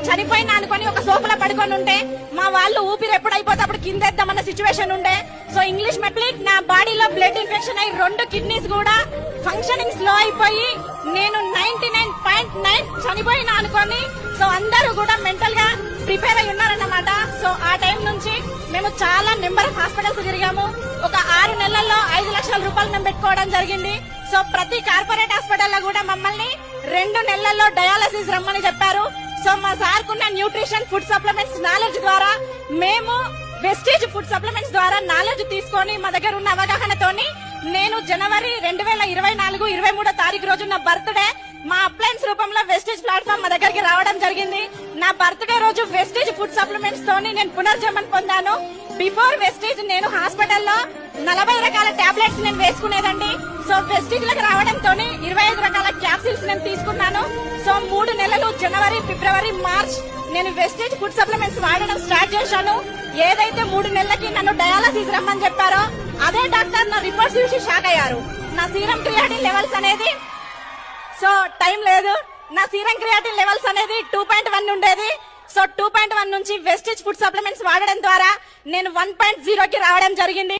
చనిపోయినా అనుకొని ఒక సోఫాలో పడుకొని ఉంటే మా వాళ్ళు ఊపిరి ఎప్పుడైపోతే అప్పుడు కిందేద్దామన్న సిచ్యువేషన్ ఉండే. సో ఇంగ్లీష్ మెట్లిక్ నా బాడీలో బ్లడ్ ఇన్ఫెక్షన్ అయ్యి 2 కిడ్నీస్ కూడా ఫంక్షనింగ్ స్లో అయిపోయి నేను 99.9 చనిపోయినా అనుకొని సో అందరూ కూడా మెంటల్ గా ప్రిపేర్ అయి ఉన్నారన్నమాట. సో ఆ టైం నుంచి మేము చాలా నెంబర్ ఆఫ్ హాస్పిటల్స్ తిరిగాము. ఒక 6 నెలల్లో 5 లక్షల రూపాయలు మేము పెట్టుకోవడం జరిగింది. సో ప్రతి కార్పొరేట్ హాస్పిటల్లో కూడా మమ్మల్ని 2 నెలల్లో డయాలసిస్ రమ్మని చెప్పారు. సో మా సార్ కున్న న్యూట్రిషన్ ఫుడ్ సప్లిమెంట్స్ నాలెడ్జ్ ద్వారా మేము వెస్టేజ్ ఫుడ్ సప్లిమెంట్స్ ద్వారా నాలెడ్జ్ తీసుకొని మా దగ్గర ఉన్న అవగాహనతోని నేను జనవరి 2024 23వ తారీఖు రోజు నా బర్త్డే మా అప్లయన్స్ రూపంలో వెస్టేజ్ ప్లాట్ఫామ్ మా దగ్గరికి రావడం జరిగింది. నా బర్త్డే రోజు వెస్టేజ్ ఫుడ్ సప్లిమెంట్స్ తోని నేను పునర్జన్మం పొందాను. బిఫోర్ వెస్టేజ్ నేను హాస్పిటల్లో 40 రకాల టాబ్లెట్స్ నేను వేసుకునేదండి. సో వెస్టేజ్ లకు రావడంతో 25 రకాల క్యాప్సిల్స్ నేను తీసుకున్నాను. సో 3 నెలలు జనవరి ఫిబ్రవరి మార్చ్ నేను వెస్టేజ్ ఫుడ్ సప్లిమెంట్స్ వాడడం స్టార్ట్ చేశాను. ఏదైతే 3 నెలలకి నన్ను డయాలసిస్ రమ్మని చెప్పారో అదే డాక్టర్ నా రిపోర్ట్స్ చూసి షాక్ అయ్యారు. నా సీరం క్రియాటిన్ లెవెల్స్ అనేది సో టైం లేదు, నా సీరం క్రియాటిన్ లెవెల్స్ అనేది 2.1 ఉండేది. సో 2.1 నుంచి వెస్టేజ్ ఫుడ్ సప్లిమెంట్స్ వాడడం ద్వారా నేను 1.0కి రావడం జరిగింది.